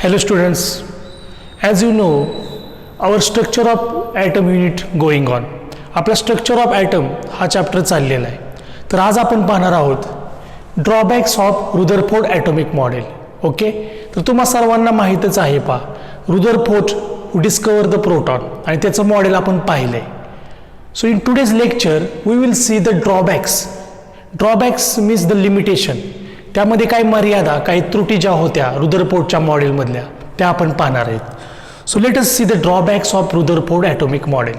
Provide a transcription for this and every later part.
Hello students, as you know, our structure of atom unit going on. आपला structure of atom हा chapter चाललेला आहे. तर आज आपण पाहणार आहोत drawbacks of Rutherford atomic model. Okay, तर तुम्हा सर्वांना माहीतच आहे पा Rutherford who discover the proton आणि त्याचं मॉडेल आपण पाहिलं आहे. So in today's lecture we will see the drawbacks. Drawbacks means the limitation. त्यामध्ये काही मर्यादा, काही त्रुटी ज्या होत्या रुदरफोर्डच्या मॉडेलमधल्या त्या आपण पाहणार आहेत. So let us see the drawbacks of Rutherford atomic model.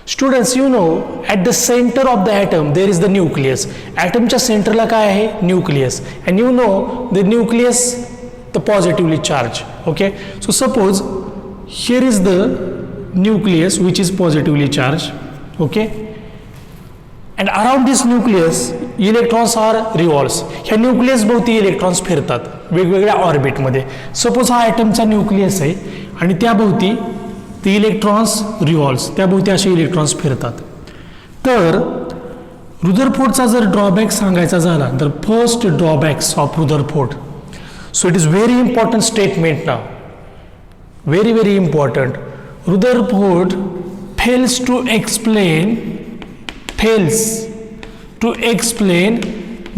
Students, you know at the centre of the atom there is the nucleus. ॲटमच्या सेंटरला काय आहे? Nucleus. And you know the nucleus the positively charge. Okay, so suppose here is the nucleus which is positively charge. Okay, and around this nucleus electrons are revolves. ह्या न्यूक्लियस भोवती electrons फिरतात वेगवेगळ्या ऑर्बिटमध्ये. Suppose हा ॲटमचा न्यूक्लियस आहे आणि त्याभोवती ते इलेक्ट्रॉन्स रिव्हॉल्व्स, त्याभोवती असे इलेक्ट्रॉन्स फिरतात. तर रुदरफोर्डचा जर ड्रॉबॅक सांगायचा झाला तर first drawbacks of Rutherford. So it is very important statement now, very very important. Rutherford fails to explain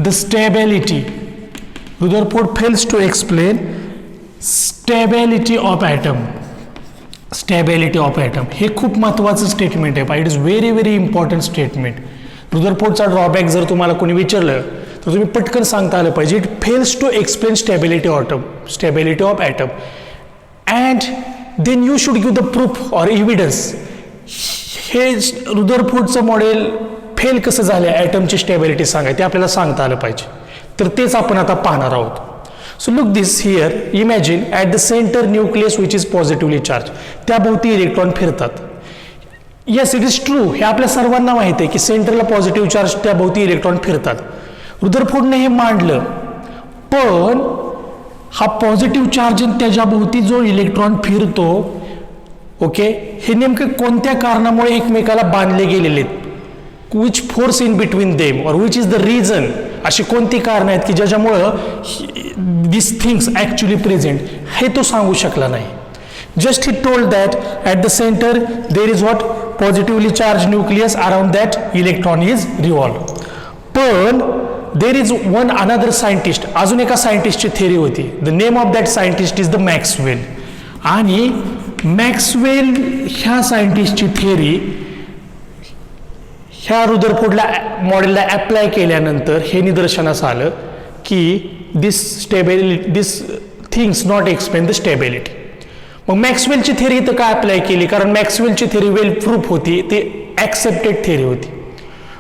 the stability. Rutherford fails to explain stability of atom. Stability of atom हे खूप महत्त्वाचं statement आहे. It is very very important statement. रुदरफोर्डचा drawback जर तुम्हाला कोणी विचारलं तर तुम्ही पटकन सांगता आलं पाहिजे. It fails to explain stability of atom and then you should give the proof or evidence. हे रुदरफोर्डचं मॉडेल फेल कसं झालं ॲटमची स्टॅबिलिटी सांगाय ते आपल्याला सांगता आलं पाहिजे. तर तेच आपण आता पाहणार आहोत. So look this here. Imagine at the centre nucleus which is positively charge. त्याभोवती इलेक्ट्रॉन फिरतात. Yes, it is true. हे आपल्या सर्वांना माहिती आहे की सेंटरला पॉझिटिव्ह चार्ज, त्याभोवती इलेक्ट्रॉन फिरतात. रुदरफोर्डने हे मांडलं, पण हा पॉझिटिव्ह चार्ज त्याच्याभोवती जो इलेक्ट्रॉन फिरतो, ओके, हे नेमके कोणत्या कारणामुळे एकमेकाला बांधले गेलेले आहेत? Which force in between them और विच इज द रिझन. अशी कोणती कारणं आहेत की ज्याच्यामुळं दिस थिंग्स ॲक्च्युली प्रेझेंट हे तो सांगू शकला नाही. Just he told that at the centre there is what positively charge nucleus around that electron is revolve. पण there is one another scientist. अजून एका सायंटिस्टची थेअरी होती. The name of that scientist is the Maxwell. आणि Maxwell ह्या सायंटिस्टची theory ह्या रुदरफोर्डला मॉडेलला अप्लाय केल्यानंतर हे निदर्शनास आलं की this things not explain the stability. मग मॅक्सवेलची थेअरी इथं काय अप्लाय केली? कारण मॅक्सवेलची थेअरी वेल प्रूफ होती, ते ॲक्सेप्टेड थेअरी होती.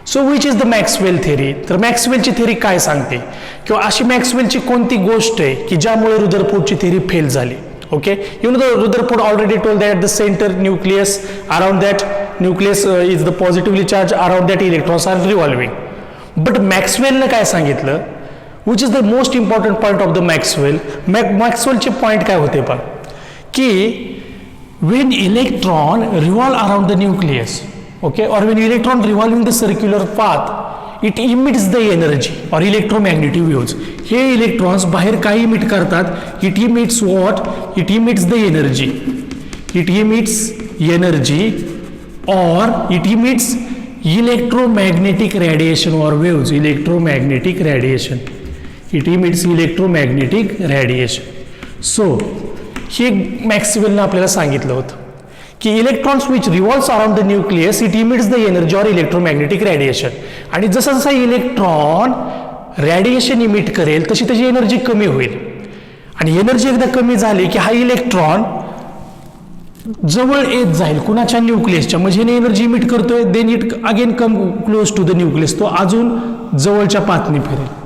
So which is the Maxwell theory. तर मॅक्सवेलची थेअरी काय सांगते किंवा अशी मॅक्सवेलची कोणती गोष्ट आहे की ज्यामुळे रुदरफोर्डची थेअरी फेल झाली? Okay, you know the Rutherford already told that at the center nucleus, around that nucleus is the positively charged, around that electrons are revolving. But Maxwell ने काय सांगितलं? Which is the most important point of the Maxwell? Maxwell चे point काय होते पा की when electron revolve around the nucleus, okay, or when electron revolving the circular path, it emits the energy or electromagnetic waves. हे electrons बाहेर काय emit करतात? It emits what? It emits the energy. It emits energy और it emits electromagnetic radiation और waves. Electromagnetic radiation. It emits electromagnetic radiation. So हे मॅक्सवेलनं आपल्याला सांगितलं होतं की electrons which revolves around the nucleus it emits the energy और electromagnetic radiation. आणि जसा जसा इलेक्ट्रॉन रेडिएशन इमिट करेल तशी त्याची एनर्जी कमी होईल. आणि एनर्जी एकदा कमी झाली की हा इलेक्ट्रॉन जवळ येत जाईल कुणाच्या? न्यूक्लियसच्या. म्हणजे हे एनर्जी इमिट करतोय, then it again come close to the nucleus. तो अजून जवळच्या पाथने फिरेल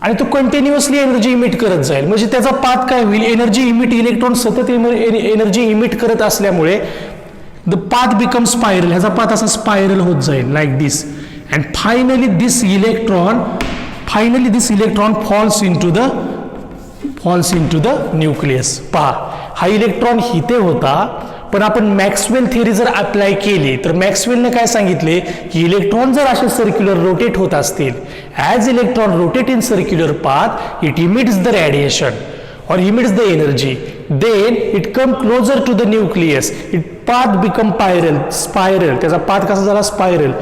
आणि तो कंटिन्युअसली एनर्जी इमिट करत जाईल. म्हणजे त्याचा पाथ काय होईल? एनर्जी इमिट, इलेक्ट्रॉन सतत एनर्जी इमिट करत असल्यामुळे द पाथ बिकम स्पायरल. ह्याचा पाथ असा स्पायरल होत जाईल like this. And finally this electron falls into the nucleus. पहा, हा इलेक्ट्रॉन इथे होता, पण आपण मॅक्सवेल थिअरी जर अप्लाय केली तर मॅक्सवेलने काय सांगितले की इलेक्ट्रॉन जर असे सर्क्युलर रोटेट होत असतील, as electron rotate in circular path it emits the radiation. or emits the energy, then it come closer to the nucleus, it path become spiral, त्याचा path कसा झाला spiral,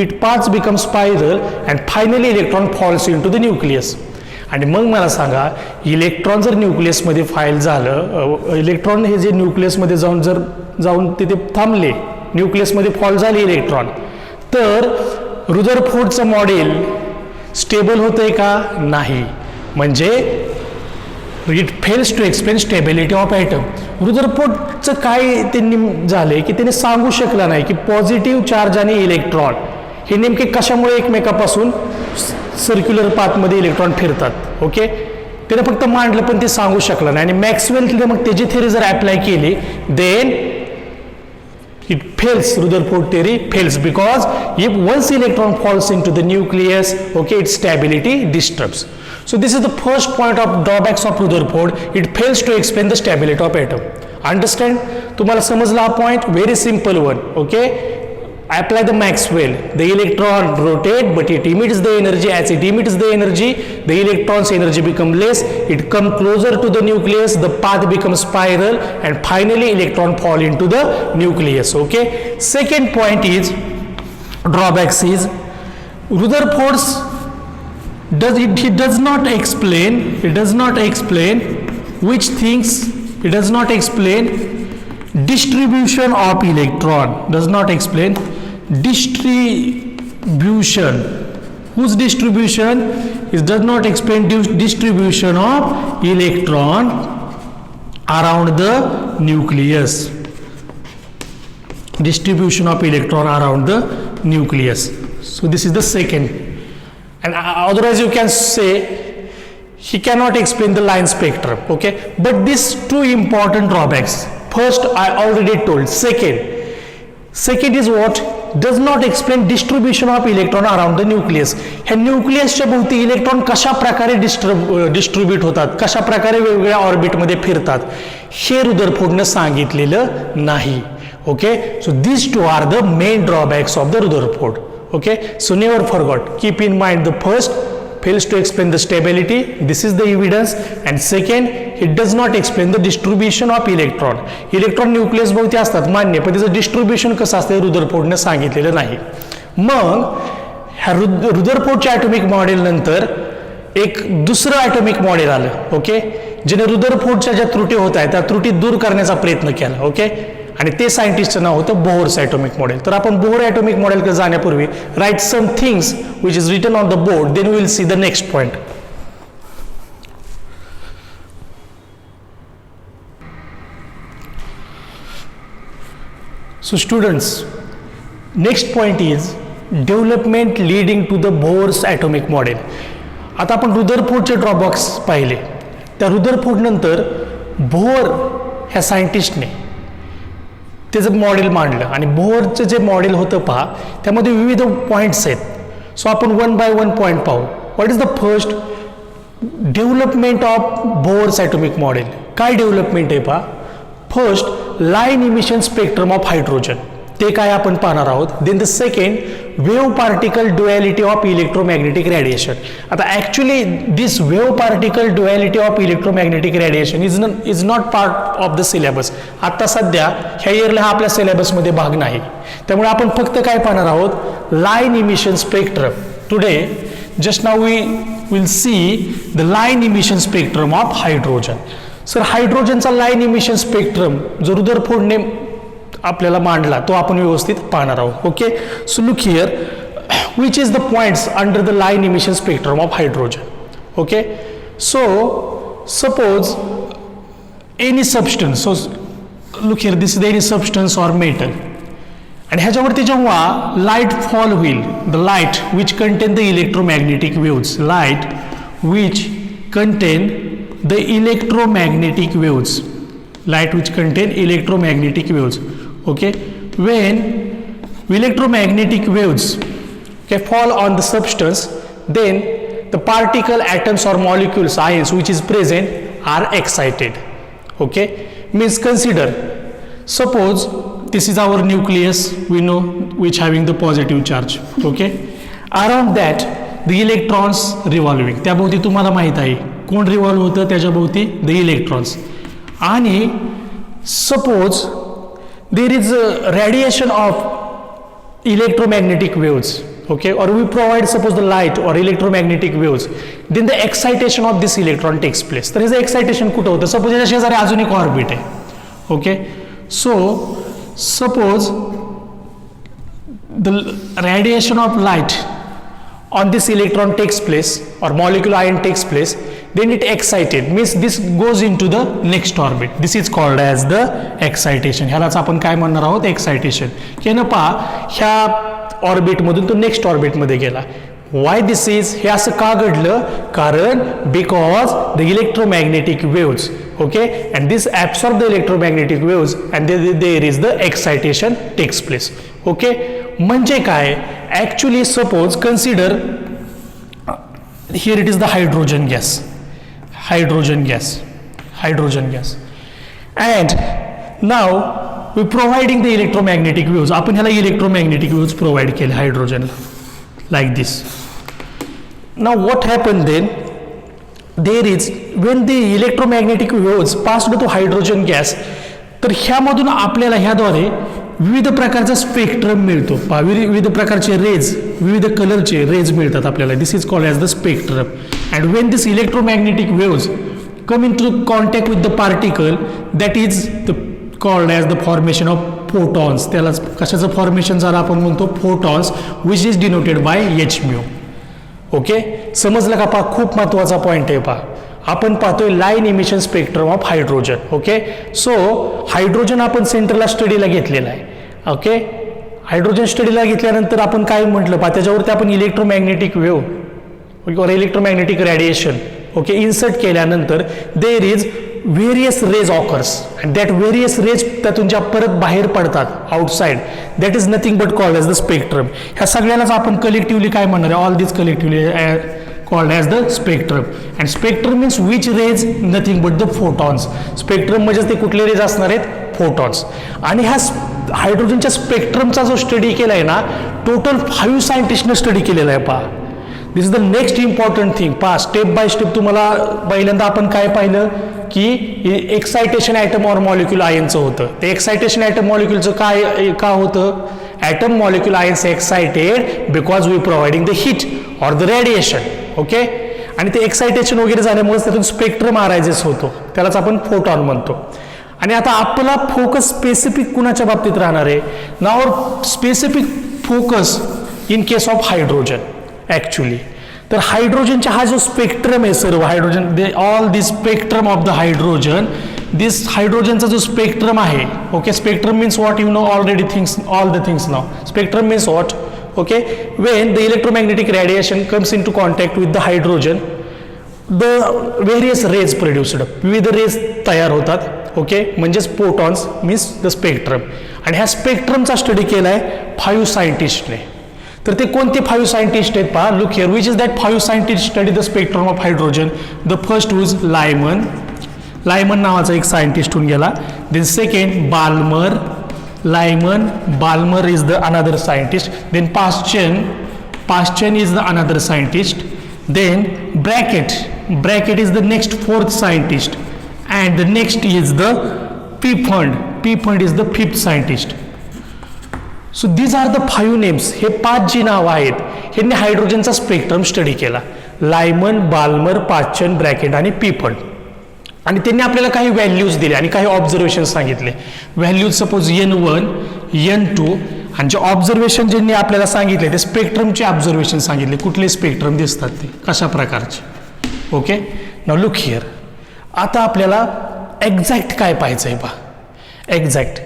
it paths become spiral and finally electron falls into the nucleus. आणि मग मला सांगा, electron जर न्यूक्लियसमध्ये file झालं, electron हे जे न्यूक्लियसमध्ये जाऊन तिथे थांबले, न्यूक्लियसमध्ये फॉल झाले इलेक्ट्रॉन, तर रुदरफोर्डचं मॉडेल स्टेबल होतंय का? नाही. म्हणजे it fails to explain stability of atom. रुदरफोर्डचं काय त्यांनी झालंय की त्याने सांगू शकला नाही की पॉझिटिव्ह चार्ज आणि इलेक्ट्रॉन हे नेमके कशामुळे एकमेकापासून सर्क्युलर पाथमध्ये इलेक्ट्रॉन फिरतात. ओके, त्याने फक्त मांडलं पण ते सांगू शकलं नाही. आणि मॅक्सवेलने मग त्याची थेरी जर अप्लाय केली, then it fails. Rutherford theory fails because if once electron falls into the nucleus, okay, its stability disturbs. So this is the first point of drawbacks of Rutherford. It fails to explain the stability of atom. Understand? तुम्हाला समजला हा point? Very simple one. Okay, apply the Maxwell. The electron rotate but it emits the energy. As it emits the energy, the electron's energy become less, it come closer to the nucleus, the path becomes spiral and finally electron fall into the nucleus. Okay, second point is drawbacks is Rutherford's he does not explain which things, it does not explain distribution of electron, does not explain distribution. Whose distribution? It does not explain distribution of electron around the nucleus. Distribution of electron around the nucleus. So this is the second. And otherwise you can say he cannot explain the line spectrum. Okay, but these two important drawbacks. First, I already told. Second is what? Does not explain distribution of electron around the nucleus. ह्या न्यूक्लियसच्या भोवती electron कशा प्रकारे distribute होतात, कशा प्रकारे वेगवेगळ्या ऑर्बिटमध्ये फिरतात, हे रुदरफोर्डने सांगितलेलं नाही. Okay, so this two are the main drawbacks of the Rutherford. Okay, so never forgot, keep in mind the first fails to explain the stability, this is the evidence, and second, it does not explain the distribution of electron. Electron nucleus भोवती असतात मान्य, पण त्याचं distribution कसं असतं रुदरफोर्डने सांगितलेलं नाही. मग ह्या रुदरफोर्डच्या ॲटॉमिक मॉडेल नंतर एक दुसरं ॲटॉमिक मॉडेल आलं. ओके, ज्याने रुदरफोर्डच्या ज्या त्रुटी होत आहेत त्या त्रुटी दूर करण्याचा प्रयत्न केला. ओके, आणि ते सायंटिस्टचं नाव होतं बोहरचं ॲटॉमिक मॉडेल. तर आपण बोहर ॲटॉमिक मॉडेलकडे जाण्यापूर्वी right some things which is written on the board, then we will see the next point. So students, next point is development leading to the Bohr's atomic model. आता आपण रुदरफोर्डचे drawbacks पाहिले, त्या Rutherford नंतर Bohr ह्या सायंटिस्टने त्याचं model मांडलं. आणि बोहरचं जे मॉडेल होतं पहा, त्यामध्ये विविध पॉईंट्स आहेत. सो आपण वन बाय वन पॉईंट पाहू. What is the first? Development of Bohr's atomic model. काय डेव्हलपमेंट आहे पहा. First, line emission spectrum of hydrogen, ते काय आपण पाहणार आहोत. Then the second, wave particle duality of electromagnetic radiation. आता actually this wave particle duality of electromagnetic radiation is not part of the syllabus. आता सध्या ह्या इयरला हा आपल्या सिलेबसमध्ये भाग नाही, त्यामुळे आपण फक्त काय पाहणार आहोत, line emission spectrum. Today just now we will see the line emission spectrum of hydrogen. Sir, हायड्रोजनचा लाईन इमिशन स्पेक्ट्रम जो रुदरफोर्डने आपल्याला मांडला तो आपण व्यवस्थित पाहणार आहोत. Okay, so look here, which is the points under the line emission spectrum of hydrogen. Okay, so suppose any substance, so look here, this is any substance or metal, आणि ह्याच्यावरती जेव्हा लाईट फॉल होईल, the light which contain the electromagnetic waves, light which contain the electromagnetic waves, light which contain electromagnetic waves. Okay, when electromagnetic waves fall on the substance, then the particle, atoms or molecules, ions which is present are excited. Okay, means consider, suppose this is our nucleus, we know, which having the positive charge. Okay, around that the electrons revolving, त्याभोवती तुम्हाला माहित आहे कोण revolve होतं त्याच्याभोवती? The electrons. आणि suppose there is radiation of electromagnetic waves, okay, or we provide suppose the light or electromagnetic waves, then the excitation of this electron takes place. तर याचं एक्साइटेशन कुठं होतं? सपोज याच्या शेजारी अजून एक ऑर्बिट आहे. Okay, so suppose the radiation of light on this electron takes place or molecular ion takes place, then it excited means this goes into the next orbit. This is called as the excitation. ह्यालाच आपण काय म्हणणार आहोत? Excitation. की न पहा ह्या orbit मधून तो नेक्स्ट ऑर्बिट मध्ये गेला. Why this is? हे असं का घडलं? कारण because the electromagnetic waves, okay, and this absorb the electromagnetic waves and there is the excitation takes place. Okay, म्हणजे काय? Actually suppose consider here it is the hydrogen gas, hydrogen gas, hydrogen gas, and now we providing the electromagnetic waves. आपण ह्याला electromagnetic waves provide केले हायड्रोजनला, like this. Now what happen then? There is when the electromagnetic waves pass two hydrogen gas, तर ह्यामधून आपल्याला ह्याद्वारे विविध प्रकारचा spectrum मिळतो. विविध प्रकारचे रेज, विविध कलरचे रेज मिळतात आपल्याला. This is called as the spectrum. And when this electromagnetic waves come into contact with the particle, that is called as the formation of photons. त्याला कशाचं फॉर्मेशन झालं आपण म्हणतो? Photons, which is denoted by H mu. Okay, समजलं का? पहा, खूप महत्वाचा पॉईंट आहे. पहा, आपण पाहतोय line emission spectrum of hydrogen. Okay, so hydrogen आपण सेंटरला स्टडीला घेतलेला आहे. ओके, हायड्रोजन स्टडीला घेतल्यानंतर आपण काय म्हटलं? पहा, त्याच्यावरती आपण इलेक्ट्रोमॅग्नेटिक वेव्ह और इलेक्ट्रोमॅग्नेटिक रेडिएशन, ओके, इन्सर्ट केल्यानंतर there is various rays occurs and that various rays त्यातून ज्या परत बाहेर पडतात outside, that is nothing but called as the spectrum. ह्या सगळ्यालाच आपण कलेक्टिव्हली काय म्हणणार आहे? All this collectively called as the spectrum. And spectrum means which rays? Nothing but the photons. Spectrum म्हणजे ते कुठले रेज असणार आहेत? फोटॉन्स. आणि ह्या हायड्रोजनच्या स्पेक्ट्रमचा जो स्टडी केला आहे ना, टोटल 5 सायंटिस्टनं स्टडी केलेला आहे. पहा, this is the next important thing. पहा, स्टेप बाय स्टेप तुम्हाला पहिल्यांदा आपण काय पाहिलं की एक्साइटेशन ॲटम ऑर मॉलिक्यूल आयनचं होतं. ते एक्साइटेशन ॲटम मॉलिक्यूलचं काय का होतं? Atom molecule ions excited because we providing the heat or the radiation. Okay, आणि ते एक्साइटेशन वगैरे झाल्यामुळे त्यातून स्पेक्ट्रम अरायझेस होतो, त्यालाच आपण फोटॉन म्हणतो. आणि आता आपला फोकस स्पेसिफिक कुणाच्या बाबतीत राहणार आहे? Now specific focus in case of hydrogen. Actually तर हायड्रोजनचा हा जो स्पेक्ट्रम आहे सर्व hydrogen, they all this spectrum of the hydrogen, this हायड्रोजनचा जो स्पेक्ट्रम आहे. Okay, spectrum means what? You know already things, all the things now. Spectrum means what? Okay, when the electromagnetic radiation comes into contact with the hydrogen, the various rays produced, विविध rays तयार होतात. Okay, म्हणजेच photons means the spectrum. आणि ह्या स्पेक्ट्रमचा study केला आहे 5 सायंटिस्टने. तर ते कोणते 5 सायंटिस्ट आहेत? पहा, look here, which is that 5 scientist study the spectrum of hydrogen. The first was Lyman, Lyman नावाचा एक सायंटिस्ट होऊन गेला. Then second Balmer, Lyman Balmer is the another scientist. Then Paschen, Paschen is the another scientist. Then Brackett, Brackett is the next 4th scientist. And the next is the Pfund, Pfund is the 5th scientist. So these are the 5 names. हे 5 जी नावं आहेत, ह्यांनी हायड्रोजनचा spectrum study केला. Lyman, Balmer, Paschen, Brackett आणि पीफंड. आणि त्यांनी आपल्याला काही व्हॅल्यूज दिले आणि काही ऑब्झर्वेशन सांगितले. व्हॅल्यूज सपोज N1, N2, आणि जे ऑब्झर्वेशन ज्यांनी आपल्याला सांगितले ते स्पेक्ट्रमचे ऑब्झर्वेशन सांगितले. कुठले स्पेक्ट्रम दिसतात ते, कशा प्रकारचे. Okay, now look here. आता आपल्याला एक्झॅक्ट काय पाहायचं आहे? पहा, एक्झॅक्ट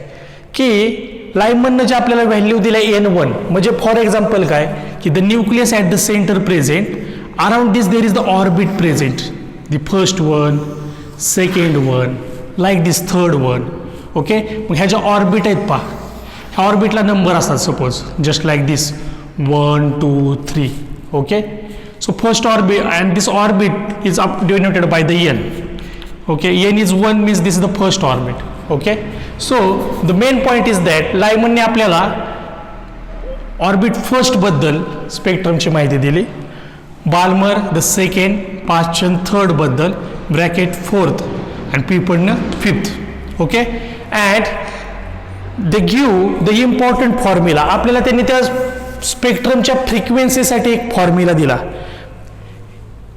की लायमननं जे आपल्याला व्हॅल्यू दिल्या N1 म्हणजे फॉर एक्झाम्पल काय की the nucleus at the centre present, around this there is the orbit present, the first one, second one, like this third one. Okay, मग ह्या ज्या ऑर्बिट आहेत पहा, ह्या ऑर्बिटला नंबर असतात. Suppose just like this 1, 2, 3. Okay, so first orbit and this orbit is denoted by the N. Okay, N is 1 means this is the first orbit. Okay, so the main point is that लायमनने आपल्याला orbit first बद्दल स्पेक्ट्रमची माहिती दिली. Balmer the second, पाचन third बद्दल, bracket fourth आणि P पडणं fifth. Okay, and they give the important formula. आपल्याला त्यांनी त्या स्पेक्ट्रमच्या फ्रिक्वेन्सीसाठी एक फॉर्म्युला दिला.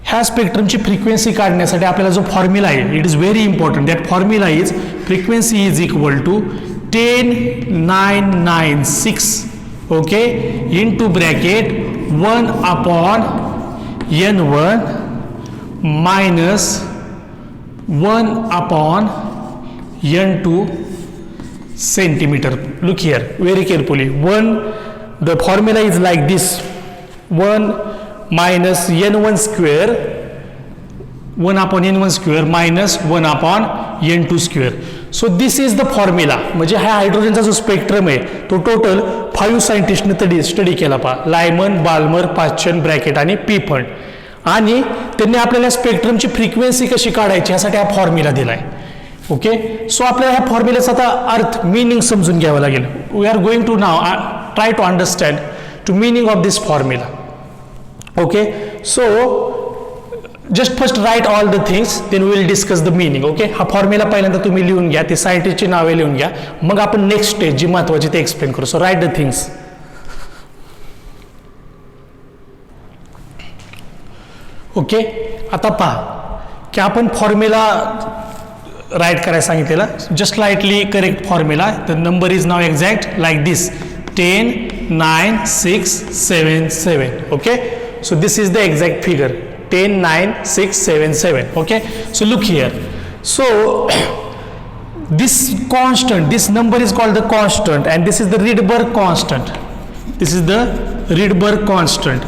ह्या स्पेक्ट्रमची फ्रिक्वेन्सी काढण्यासाठी आपल्याला जो फॉर्म्युला आहे, it is very important. That formula is frequency is equal to 10996 okay into bracket 1/n1 minus 1/n2 centimeter. Look here very carefully. The formula is like this: 1 minus n1 square, 1/n1 square minus 1/n2 square. So this is the formula. म्हणजे हा हायड्रोजनचा जो spectrum आहे तो total 5 सायंटिस्टने study केला पहा. Lyman, Balmer, Paschen, Brackett आणि पीफंड. आणि त्यांनी आपल्याला स्पेक्ट्रमची फ्रिक्वेन्सी कशी काढायची यासाठी हा फॉर्म्युला दिलाय. ओके, सो आपल्याला ह्या फॉर्म्युल्याचा आता अर्थ, मीनिंग समजून घ्यावं लागेल. We are going to now try to understand to meaning of this formula. Okay, so just first write all the things, then we will discuss the meaning. Okay, हा formula पहिल्यांदा तुम्ही लिहून घ्या, ते सायंटिस्टची नावे लिहून घ्या, मग आपण नेक्स्ट स्टेज जी महत्वाची ते एक्सप्लेन करू. So write the things. Okay, आता पहा की आपण फॉर्म्युला राईट करायला सांगितलेला. Just slightly correct formula. The number is now exact like this 10 9 6 7 7. Okay, so this is the exact figure 10 9 6 7 7. Okay, so look here. So this constant, this number is called the constant, and this is the Rydberg constant. This is the Rydberg constant.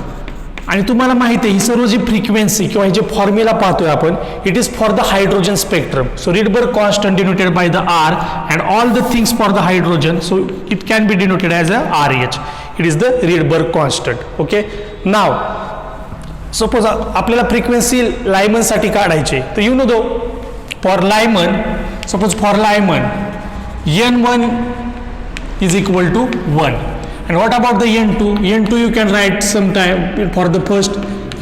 आणि तुम्हाला माहिती आहे ही सर्व जी frequency किंवा जे formula पाहतोय आपण, it is for the hydrogen spectrum. So Rydberg constant denoted by the R, and all the things for the hydrogen, so it can be denoted as a RH. It is the Rydberg constant. Okay, now suppose आपल्याला frequency लायमनसाठी काढायची, तर you know though for Lyman, suppose for Lyman n1 is equal to 1, and what about the n2? n2 you can write sometime for the first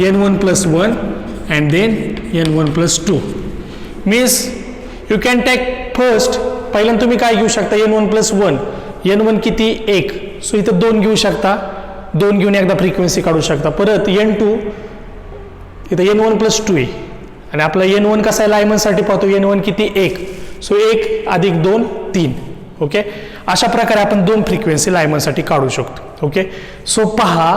n1 plus 1 and then n1 plus 2. Means you can take first, पहिल्यांदा तुम्ही काय घेऊ शकता, n1 plus 1, n1 किती 1, so इथं 2 घेऊ शकता, 2 घेऊन एकदा फ्रिक्वेन्सी काढू शकता. परत n2 इथं n1 plus 2 आहे, आणि आपला n1 कसा आहे लायमनसाठी पाहतो, n1 किती 1, सो 1 अधिक 2 3. ओके, अशा प्रकारे आपण 2 फ्रिक्वेन्सी लायमनसाठी काढू शकतो. ओके, सो पहा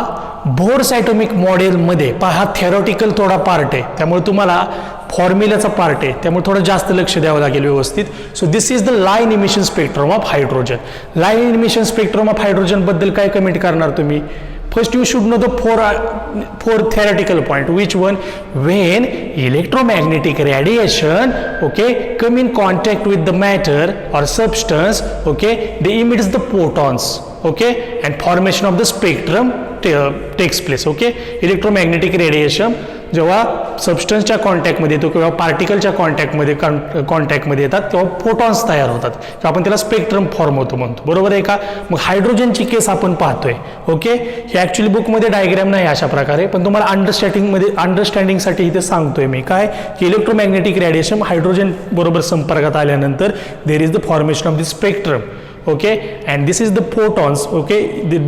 बोर्स ॲटॉमिक मॉडेलमध्ये पहा थेरॉटिकल थोडा पार्ट आहे, त्यामुळे तुम्हाला फॉर्म्युलाचा पार्ट आहे, त्यामुळे थोडं जास्त लक्ष द्यावं लागेल व्यवस्थित. So this is the line emission spectrum of hydrogen. Line emission spectrum of hydrogen बद्दल काय कमेंट करणार तुम्ही? First, you should know the four theoretical point. Which one? When electromagnetic radiation, okay, come in contact with the matter or substance, okay, they emits the photons, okay, and formation of the spectrum takes place. Okay, electromagnetic radiation जेव्हा सबस्टन्सच्या कॉन्टॅक्टमध्ये येतो किंवा पार्टिकलच्या कॉन्टॅक्टमध्ये येतात तेव्हा photons तयार होतात किंवा आपण त्याला स्पेक्ट्रम फॉर्म होतो म्हणतो. बरोबर आहे का? मग हायड्रोजनची केस आपण पाहतोय. ओके, हे ॲक्च्युली बुकमध्ये डायग्राम नाही अशा प्रकारे, पण तुम्हाला अंडरस्टँडिंगसाठी इथे सांगतोय मी काय की इलेक्ट्रोमॅग्नेटिक रेडिएशन हायड्रोजन बरोबर संपर्कात आल्यानंतर देर is the formation of the spectrum. Okay, and this is the photons, okay,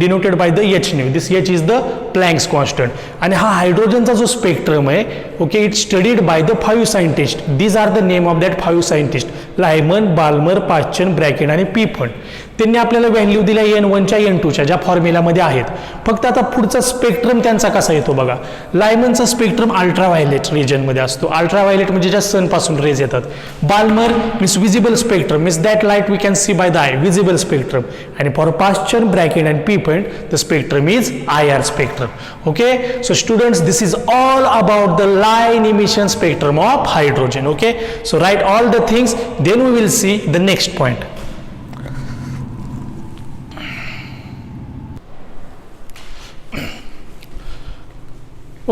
denoted by the h nu. This h is the Planck's constant. आणि हा हायड्रोजनचा जो स्पेक्ट्रम आहे, okay, it studied by the 5 scientist. These are the name of that 5 scientist: Lyman, Balmer, Paschen, Brackett आणि Pfund. त्यांनी आपल्याला value दिल्या n1च्या n2च्या ज्या फॉर्म्युलामध्ये आहेत. फक्त आता पुढचा स्पेक्ट्रम त्यांचा कसा येतो बघा. लायमनचा स्पेक्ट्रम अल्ट्राव्हायलेट रिजनमध्ये असतो. अल्ट्राव्हायलेट म्हणजे ज्या सनपासून रेज येतात. Balmer means visible spectrum, means that light we can see by the eye, visible spectrum. आणि for Paschen, Brackett and Pfund the spectrum is IR spectrum. Okay, so students, this is all about the line emission spectrum of hydrogen. Okay, so write all the things, then we will see the next point.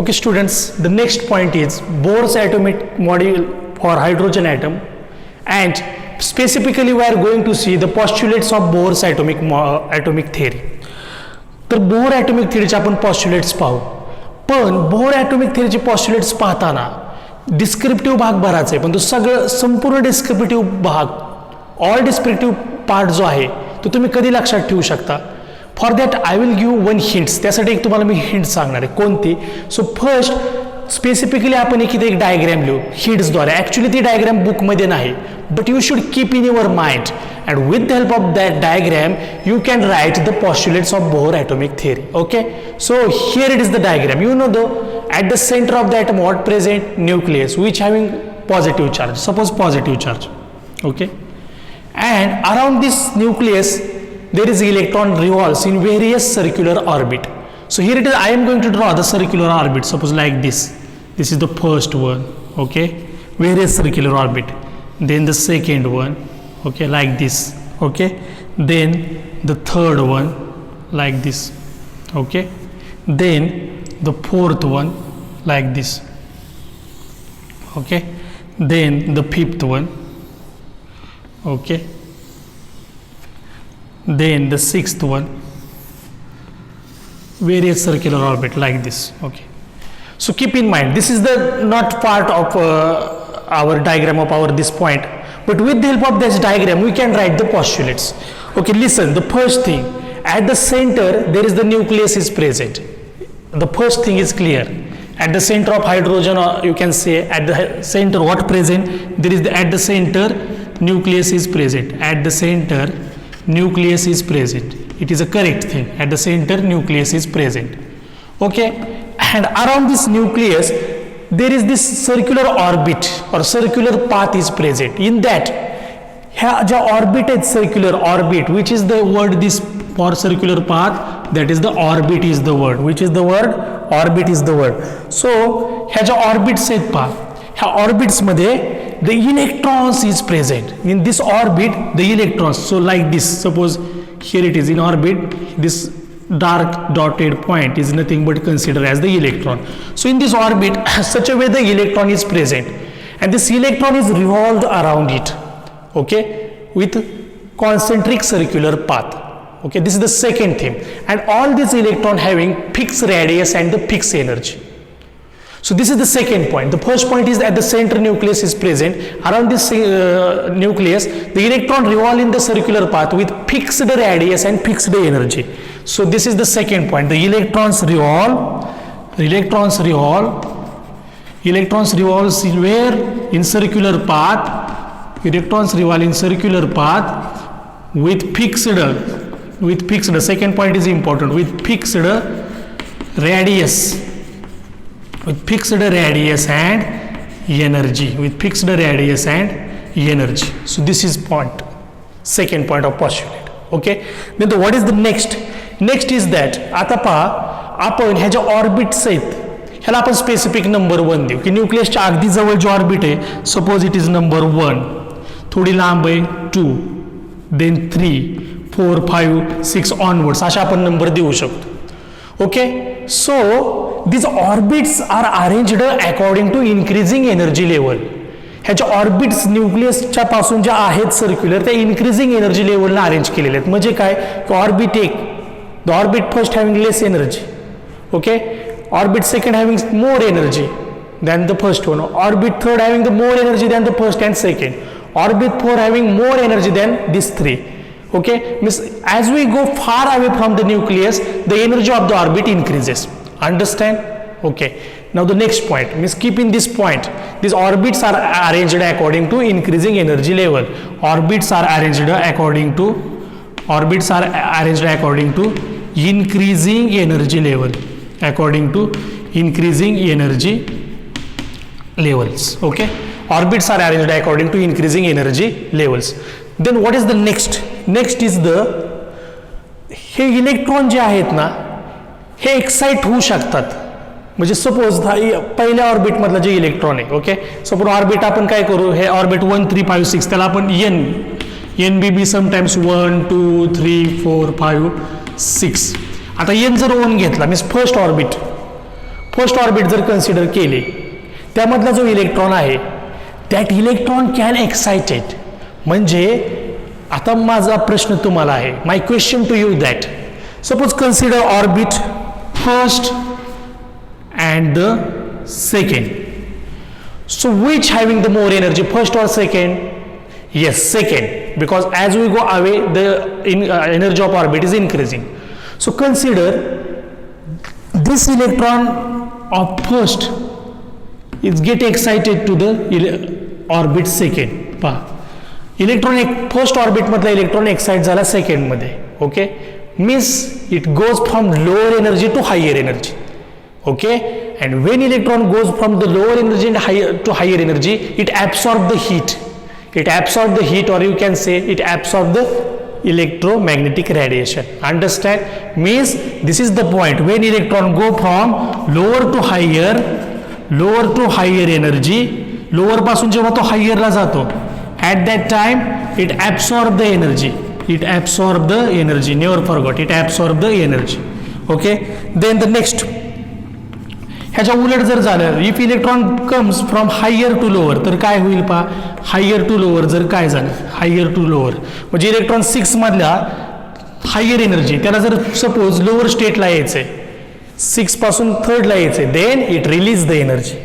Okay students, the next point is Bohr's atomic model for hydrogen atom, and specifically we are going to see the postulates of Bohr's atomic theory. तर bore atomic थिअरीचे आपण पॉस्ट्युलेट्स पाहू. पण bore atomic थिअरीचे पॉस्ट्युलेट्स पाहताना descriptive भाग बराच आहे, पण तो सगळं संपूर्ण डिस्क्रिप्टिव्ह भाग, ऑल डिस्क्रिप्टिव्ह पार्ट जो आहे तो तुम्ही कधी लक्षात ठेवू शकता. For that I will give one hints. त्यासाठी एक तुम्हाला मी हिंट सांगणार आहे. कोणती? सो फर्स्ट स्पेसिफिकली आपण इथे एक डायग्रॅम लिहू हिंट्सद्वारे. ॲक्च्युली ती डायग्रॅम बुकमध्ये नाही, but you should keep in your mind and with the help of that diagram you can write the postulates of Bohr atomic theory. Okay, so here it is the diagram. You know the at the center of the atom what present? Nucleus, which having positive charge, suppose positive charge. Okay, and around this nucleus there is electron revolves in various circular orbit. So here it is, I am going to draw the circular orbit, suppose like this. This is the first one. Okay, various circular orbit. Then the second one, okay, like this. Okay, then the third one like this. Okay, then the fourth one like this. Okay, then the fifth one. Okay, then the sixth one, various circular orbit like this. Okay, so keep in mind this is the not part of our diagram of our this point, but with the help of this diagram we can write the postulates. Okay, listen, the first thing, at the center there is the nucleus is present. The first thing is clear. At the center of hydrogen, or you can say at the center what present? There is the, at the center nucleus is present. At the center nucleus is present. It is a correct thing. At the center nucleus is present. Okay, and around this nucleus there is this circular orbit or circular path is present. In that ह्या ज्या orbit आहेत circular orbit, which is the word this for circular path, that is the orbit is the word. Which is the word? Orbit is the word. So ह्या ज्या orbits आहेत पहा, ह्या orbits मध्ये the electrons is present. In this orbit the electrons, so like this, suppose here it is in orbit, this dark dotted point is nothing but considered as the electron. So in this orbit such a way the electron is present and this electron is revolved around it. Okay, with concentric circular path. Okay, this is the second thing, and all these electron having fixed radius and the fixed energy. So this is the second point. The first point is at the center nucleus is present. Around this nucleus the electron revolve in the circular path with fixed radius and fixed energy. So this is the second point. The electrons revolves in where? In circular path. Electrons revolve in circular path with fixed, second point is important, with fixed radius and energy, So this is point, second point of postulate. Okay, then what is the next? Next is that आता पहा आपण ह्या ज्या orbits आहेत ह्याला आपण specific number 1 देऊ की न्यूक्लियसच्या अगदी जवळ जो ऑर्बिट आहे, सपोज इट इज नंबर 1, थोडी लांब आहे 2, देन 3, 4, 5, 6 ऑनवर्ड्स अशा आपण नंबर देऊ शकतो. Okay, so these orbits are arranged according to increasing energy level. ह्याच्या ऑर्बिट्स न्यूक्लियसच्या पासून ज्या आहेत सर्क्युलर त्या इन्क्रीजिंग एनर्जी लेवलला अरेंज केलेले आहेत. म्हणजे काय, ऑर्बिट एक, the orbit first having less energy, okay, orbit second having more energy than the first one, orbit third having the more energy than the first and second, orbit 4 having more energy than these 3. Okay, means as we go far away from the nucleus the energy of the orbit increases. Understand? Okay, now the next point means keep in this point, these orbits are arranged according to increasing energy level. Orbits are arranged according to increasing energy level, according to increasing energy levels. Okay, orbits are arranged according to increasing energy levels. Then what is the next? Next is the, हे electron जे आहेत ना हे excite होऊ शकतात. म्हणजे suppose पहिल्या orbit मधलं जे इलेक्ट्रॉन आहे, ओके, सपोज ऑर्बिट आपण काय करू, हे ऑर्बिट 1 3 5 6 त्याला आपण एन बी बी समटाइम्स 1 2 3 4 5 6. आता एन जर 1 घेतला मीन्स फर्स्ट ऑर्बिट जर कन्सिडर केली, त्यामधला जो इलेक्ट्रॉन आहे दॅट इलेक्ट्रॉन कॅन एक्साइटेड. म्हणजे आता माझा प्रश्न तुम्हाला आहे, my question to you that suppose consider orbit first and the second. So which having the more energy, first or second? Yes, second, because as we go away the energy of orbit is increasing. So consider this electron of first is get excited to the orbit second. पहा, electron एक first orbit मधला electron excite झाला second मध्ये. Okay, means it goes from lower energy to higher energy. Okay, and when electron goes from the lower energy and higher energy, it absorbs the heat. It absorbs the heat, or you can say it absorbs the electromagnetic radiation. Understand? Means this is the point when electron go from lower to higher energy. Lower पासून जेव्हा तो higher ला जातो, at that time it absorbs the energy. It absorbs the energy. Never forget. It absorbs the energy. Okay. Then the next. ह्याच्या उलट जर झालं, if electron comes from higher to lower, तर काय होईल पहा, हायर टू लोअर जर काय झालं, हायर टू लोअर म्हणजे इलेक्ट्रॉन 6 मधल्या हायर एनर्जी त्याला जर सपोज लोअर स्टेटला यायचंय, 6 पासून 3rd ला यायचंय, then it release the energy.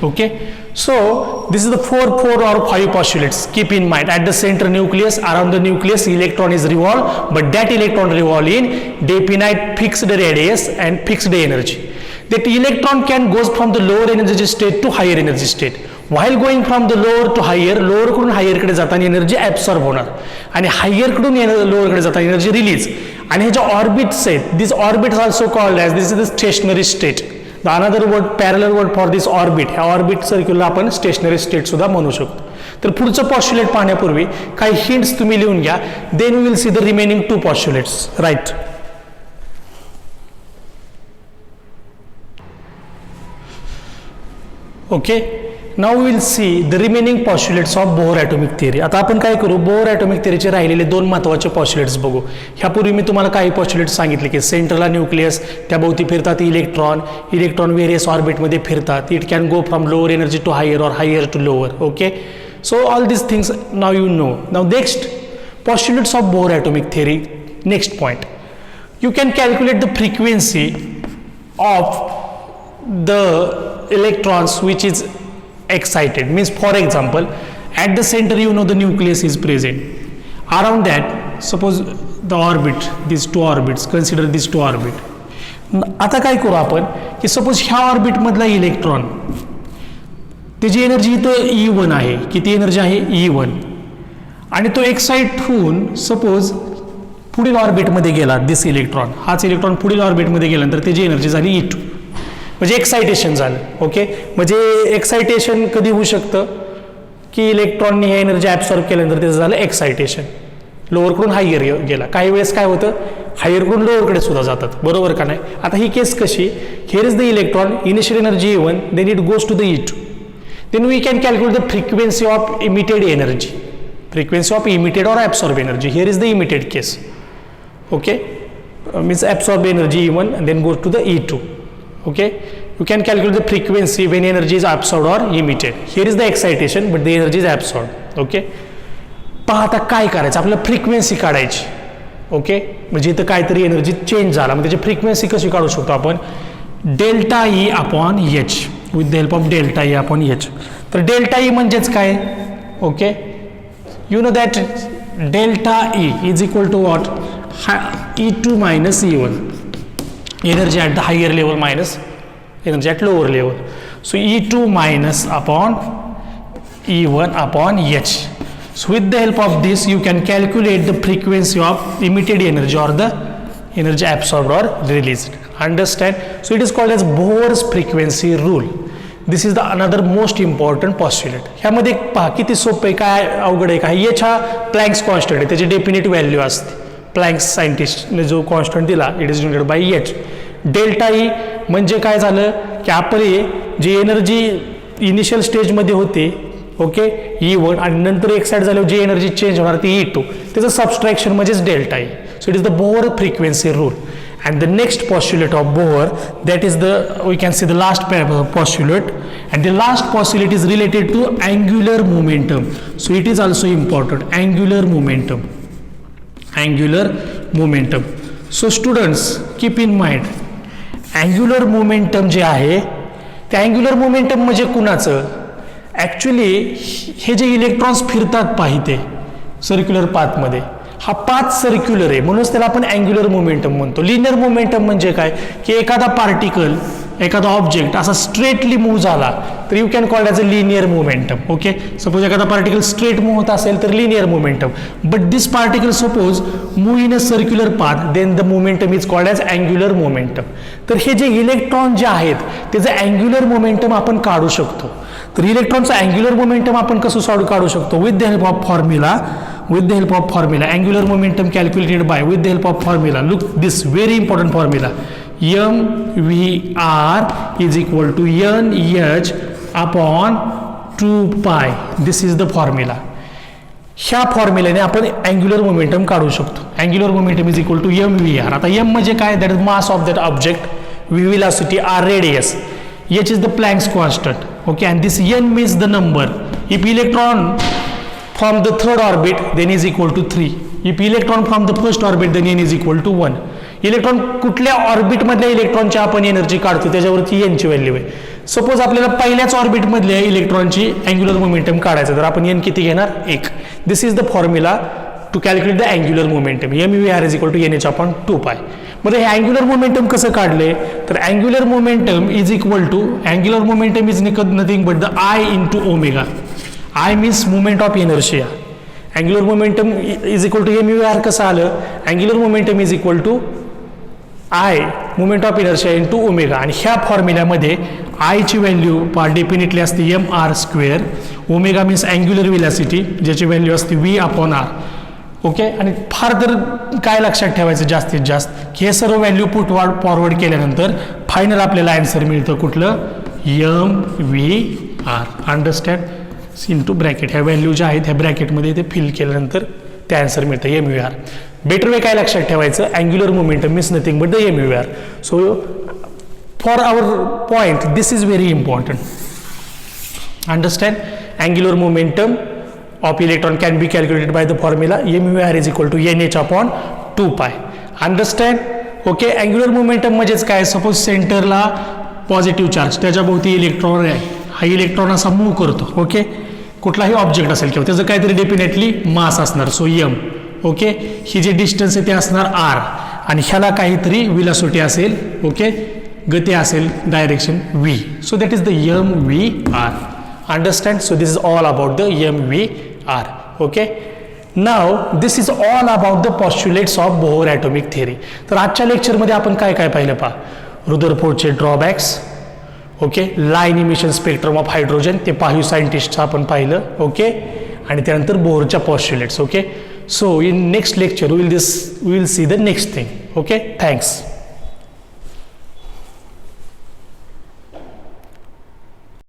Okay, so this is the 4 or 5 postulates. Keep in mind, at the center nucleus, around the nucleus electron is revolved, but that electron revolve in definite fixed radius and fixed energy. That electron can goes from the lower energy state to higher energy state. While going from the lower to higher, lower कडून higher कडे जाताना energy absorb होणार आणि higher कडून lower कडे जाताना energy release. आणि हे जे ऑर्बिट्स आहेत, this orbits also called as, this is the stationary state. The another word, parallel word for this orbit, ह्या ऑर्बिट सर्क्युलला आपण स्टेशनरी स्टेट सुद्धा म्हणू शकतो. तर पुढचं पॉस्ट्युलेट पाहण्यापूर्वी काही हिंट्स तुम्ही लिहून घ्या. Then we will see the remaining 2 postulates. Right. Okay, now we will see the remaining postulates of Bohr atomic theory. आता आपण काय करू, बोहर ॲटॉमिक थिअरीचे राहिलेले 2 महत्त्वाचे पॉस्ट्युलेट्स बघू. ह्यापूर्वी मी तुम्हाला काही पॉस्ट्युलेट्स सांगितले की सेंटरला न्यूक्लियस, त्याभोवती फिरतात इलेक्ट्रॉन व्हेरियस ऑर्बिटमध्ये फिरतात. It can go from lower energy to higher or higher to lower. Okay, so all this things now you know. Now next postulates of Bohr atomic theory. Next point, you can calculate the frequency of the electrons which is excited. Means for example, at the center you know the nucleus is present. Around that suppose the orbit, these 2 orbits, consider these 2 orbit. आता काय करू आपण की suppose ह्या orbit मधला electron, त्याची energy इथं E1 आहे. किती एनर्जी आहे? E1. आणि तो एक्साइट होऊन सपोज पुढील ऑर्बिटमध्ये गेला. दिस इलेक्ट्रॉन, हाच इलेक्ट्रॉन पुढील ऑर्बिटमध्ये गेल्यानंतर त्याची एनर्जी झाली E2, म्हणजे एक्साइटेशन झालं. ओके, म्हणजे एक्साइटेशन कधी होऊ शकतं की इलेक्ट्रॉनने हे एनर्जी ॲब्सॉर्ब केल्यानंतर त्याचं झालं एक्साइटेशन. लोअरकडून हायर गेला. काही वेळेस काय होतं, हायरकडून लोअरकडे सुद्धा जातात, बरोबर का नाही. आता ही केस कशी, here is the electron, initial energy E1, then it goes to the E2. Then we can calculate the frequency of emitted energy, frequency of emitted or absorb energy. Here is the emitted case. Okay, means absorb energy E1 and then goes to the E2. Okay, you can calculate the frequency when energy is absorbed or emitted. Here is the excitation, but the energy is absorbed. Okay, पहा आता काय करायचं, आपल्याला frequency काढायची. Okay, म्हणजे इथं काहीतरी energy change झाला, मग त्याची फ्रिक्वेन्सी कशी काढू शकतो आपण, delta E upon H, with the help of delta E upon H. तर डेल्टा E म्हणजेच काय, okay, you know that delta E is equal to what, E2 minus E1. Energy at the higher level minus energy at lower level. So E2 minus upon E1 upon H. So with the help of this you can calculate the frequency of emitted energy or the energy absorbed or released. Understand? So it is called as Bohr's frequency rule. This is the another most important postulate. ह्यामध्ये पहा किती सोपं आहे, काय अवघड आहे का. H हा प्लँक्स कॉन्स्टंट आहे, त्याची डेफिनेट व्हॅल्यू असते. प्लँक्स सायंटिस्टने जो कॉन्स्टंट दिला, it is denoted by H. Delta E म्हणजे काय झालं की आपली जी एनर्जी इनिशियल स्टेजमध्ये होते, ओके, E1, आणि नंतर एक्साइट झाल्यावर जी एनर्जी चेंज होणार ती E2, त्याचं सबस्ट्रॅक्शन म्हणजेच delta E. So it is the Bohr frequency rule. And the next postulate of Bohr, that is the, we can see the last postulate, and the last postulate is related to angular momentum. So it is also important, angular momentum. So students, keep in mind, angular momentum जे आहे ते angular momentum म्हणजे कुणाचं, actually हे जे electrons फिरतात पाहिजे circular पाथमध्ये, हा पाथ सर्क्युलर आहे म्हणूनच त्याला आपण अँग्युलर मोमेंटम म्हणतो. लिनियर मोमेंटम म्हणजे काय की एखादा पार्टिकल एखादा ऑब्जेक्ट असा स्ट्रेटली मूव्ह झाला तर you can called as a linear momentum. Okay, suppose एखादा पार्टिकल स्ट्रेट मूव्ह होत असेल तर linear momentum, but this particle suppose move in a circular path then the momentum is called as angular momentum. तर हे जे electron जे आहेत त्याचं अँग्युलर मोमेंटम आपण काढू शकतो. तर इलेक्ट्रॉनचं अँग्युलर मोमेंटम आपण कसं सॉल्व काढू शकतो, with the help of formula. with the help of formula angular momentum calculated by with the help of formula. Look this very important formula, mvr is equal to nh upon 2 pi. This is the formula. ह्या फॉर्म्युल्याने आपण angular momentum काढू शकतो. Angular momentum is equal to mvr. आता m म्हणजे काय, that is mass of that object, v velocity, r radius, h is the Planck's constant. Okay, and this n means the number. If electron from the third orbit then is equal to 3. If electron from the first orbit then n is equal to 1. Electron कुठल्या ऑर्बिटमधल्या इलेक्ट्रॉनची आपण energy काढतो त्याच्यावरती n ची value आहे. Suppose आपल्याला पहिल्याच ऑर्बिटमधल्या इलेक्ट्रॉनची अँग्युलर मोमेंटम काढायचं तर आपण n किती घेणार, 1. This is the formula to calculate the angular momentum. mvr is equal to nh upon 2 pi. मग हे अँग्युलर मोमेंटम कसं काढले तर angular momentum is equal to, angular momentum is nothing but the I into omega. I means moment of inertia. Angular momentum is equal to mvr कसं आलं, angular momentum is equal to I moment of inertia into omega. आणि ह्या फॉर्म्युल्यामध्ये I ची value definitely असते mr square, omega means angular velocity ज्याची value असते v upon r. Okay, आणि farther काय लक्षात ठेवायचं जास्तीत जास्त की हे सर्व व्हॅल्यू पुट फॉरवर्ड केल्यानंतर फायनल आपल्याला आन्सर मिळतं कुठलं, mvr. Understand, into bracket. ह्या व्हॅल्यू ज्या आहेत ह्या ब्रॅकेटमध्ये ते फिल केल्यानंतर ते आन्सर मिळतं mvr. बेटर वे काय लक्षात ठेवायचं, angular momentum means nothing but the mvr. So for our point this is very important. Understand, angular momentum of electron can be calculated by the formula mvr is equal to nh upon 2 pi. Understand. Okay, angular momentum म्हणजेच काय, suppose सेंटरला positive charge, त्याच्याभोवती electron आहे, हा electron असा move करतो. Okay, कुठलाही object असेल किंवा त्याचं काहीतरी डेफिनेटली मास असणार, सो m. ओके, ही जे डिस्टन्स आहे ते असणार r आणि ह्याला काहीतरी वेलॉसिटी असेल, ओके, गती असेल, direction v. So that is the mvr. Understand. So this is all about the mvr. Okay, now this is all about the postulates of Bohr atomic theory. तर आजच्या लेक्चरमध्ये आपण काय काय पाहिलं पहा, रुदरफोर्डचे drawbacks, okay, line emission spectrum of hydrogen, ते पाहिव सायंटिस्टचं आपण पाहिलं. ओके, आणि त्यानंतर बोहरच्या postulates. Okay, so in next lecture will see the next thing. Okay, thanks.